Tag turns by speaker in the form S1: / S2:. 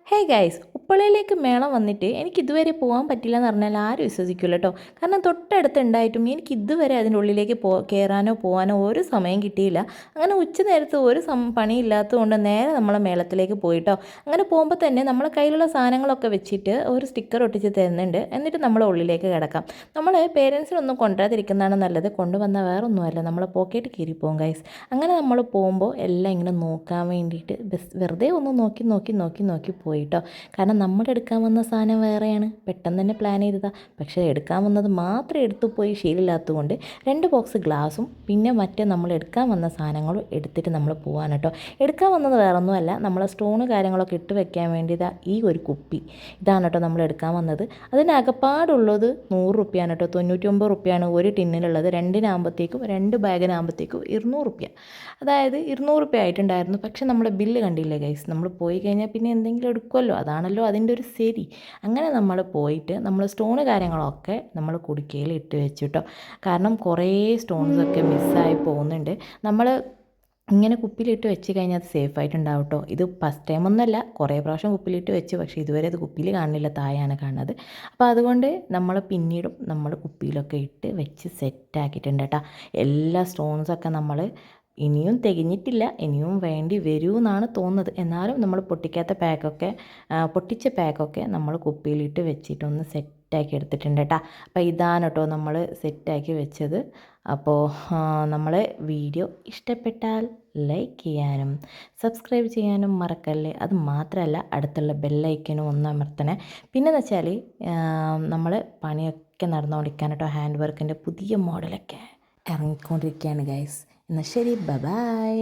S1: Hey guys, ഉപ്പളയിലേക്ക് മേളം വന്നിട്ട് എനിക്ക് ഇതുവരെ പോകാൻ പറ്റില്ല എന്ന് പറഞ്ഞാൽ ആരും വിശ്വസിക്കില്ല കേട്ടോ. കാരണം തൊട്ടടുത്ത് ഉണ്ടായിട്ടും എനിക്ക് ഇതുവരെ അതിൻ്റെ ഉള്ളിലേക്ക് കയറാനോ പോകാനോ ഒരു സമയം കിട്ടിയില്ല. അങ്ങനെ ഉച്ച നേരത്ത് ഒരു പണിയില്ലാത്തതുകൊണ്ട് നേരെ നമ്മളെ മേളത്തിലേക്ക് പോയിട്ടോ. അങ്ങനെ പോകുമ്പോൾ തന്നെ നമ്മളെ കയ്യിലുള്ള സാധനങ്ങളൊക്കെ വെച്ചിട്ട് ഒരു സ്റ്റിക്കർ ഒട്ടിച്ച് തരുന്നുണ്ട്. എന്നിട്ട് നമ്മൾ ഉള്ളിലേക്ക് കിടക്കാം. നമ്മൾ പേരൻസിനൊന്നും കൊണ്ടുവരാതിരിക്കുന്നതാണ് നല്ലത്. കൊണ്ടുവന്നാൽ വേറെ ഒന്നുമല്ല, നമ്മളെ പോക്കറ്റ് കീറി പോകും ഗൈസ്. അങ്ങനെ നമ്മൾ പോകുമ്പോൾ എല്ലാം ഇങ്ങനെ നോക്കാൻ വേണ്ടിയിട്ട് വെറുതെ ഒന്ന് നോക്കി നോക്കി നോക്കി നോക്കി പോയിട്ടോ. കാരണം നമ്മൾ എടുക്കാൻ വന്ന സാധനം വേറെയാണ്, പെട്ടെന്ന് തന്നെ പ്ലാൻ ചെയ്തതാണ്. പക്ഷേ എടുക്കാൻ വന്നത് മാത്രം എടുത്തു പോയി ശീലമില്ലാത്തതുകൊണ്ട് 2 ബോക്സ് ഗ്ലാസും പിന്നെ മറ്റേ നമ്മൾ എടുക്കാൻ വന്ന സാധനങ്ങളും എടുത്തിട്ട് നമ്മൾ പോകാൻ കേട്ടോ. എടുക്കാൻ വന്നത് വേറൊന്നുമല്ല, നമ്മളെ സ്റ്റോണ് കാര്യങ്ങളൊക്കെ ഇട്ട് വെക്കാൻ വേണ്ടി ഈ ഒരു കുപ്പി ഇതാണ് കേട്ടോ നമ്മൾ എടുക്കാൻ വന്നത്. അതിന് അകപ്പാടുള്ളത് 100 റുപ്യാണ് കേട്ടോ. 99 റുപ്യാണ് ഒരു ടിന്നിലുള്ളത്. 2 ബാഗിനാകുമ്പോഴത്തേക്കും 200 റുപ്യ, അതായത് 200 റുപ്യ ആയിട്ടുണ്ടായിരുന്നു. പക്ഷെ നമ്മുടെ ബില്ല് കണ്ടില്ലേ ഗൈസ്. നമ്മൾ പോയി കഴിഞ്ഞാൽ പിന്നെ എന്തെങ്കിലും എടുക്കുമല്ലോ, അതാണല്ലോ അതിൻ്റെ ഒരു ശരി. അങ്ങനെ നമ്മൾ പോയിട്ട് നമ്മൾ സ്റ്റോണ് കാര്യങ്ങളൊക്കെ നമ്മൾ കുടുക്കയിൽ ഇട്ട് വെച്ചു കേട്ടോ. കാരണം കുറേ സ്റ്റോൺസൊക്കെ മിസ്സായി പോകുന്നുണ്ട്. നമ്മൾ ഇങ്ങനെ കുപ്പിയിലിട്ട് വെച്ച് കഴിഞ്ഞാൽ അത് സേഫായിട്ടുണ്ടാവും കേട്ടോ. ഇത് ഫസ്റ്റ് ടൈം ഒന്നുമല്ല, കുറേ പ്രാവശ്യം കുപ്പിയിലിട്ട് വെച്ച്, പക്ഷേ ഇതുവരെ അത് കുപ്പിയിൽ കാണുന്നില്ല, തായാണ് കാണുന്നത്. അപ്പോൾ അതുകൊണ്ട് നമ്മൾ പിന്നീടും നമ്മൾ കുപ്പിയിലൊക്കെ ഇട്ട് വെച്ച് സെറ്റാക്കിയിട്ടുണ്ട് കേട്ടോ. എല്ലാ സ്റ്റോൺസൊക്കെ നമ്മൾ ഇനിയും തികഞ്ഞിട്ടില്ല, ഇനിയും വേണ്ടി വരുമെന്നാണ് തോന്നുന്നത്. എന്നാലും നമ്മൾ പൊട്ടിച്ച പാക്കൊക്കെ നമ്മൾ കുപ്പിയിലിട്ട് വെച്ചിട്ടൊന്ന് സെറ്റാക്കി എടുത്തിട്ടുണ്ട് കേട്ടോ. അപ്പോൾ ഇതാണ് കേട്ടോ നമ്മൾ സെറ്റാക്കി വെച്ചത്. അപ്പോൾ നമ്മളെ വീഡിയോ ഇഷ്ടപ്പെട്ടാൽ ലൈക്ക് ചെയ്യാനും സബ്സ്ക്രൈബ് ചെയ്യാനും മറക്കല്ലേ. അത് മാത്രമല്ല, അടുത്തുള്ള ബെല്ലൈക്കനും ഒന്ന് അമർത്തണേ. പിന്നെന്ന് വെച്ചാൽ നമ്മൾ പണിയൊക്കെ നടന്നുകൊണ്ടിരിക്കാൻ കേട്ടോ. ഹാൻഡ് വർക്കിൻ്റെ പുതിയ മോഡലൊക്കെ ഇറങ്ങിക്കൊണ്ടിരിക്കുകയാണ് ഗൈസ്. എന്നാൽ ശരി, ബൈ.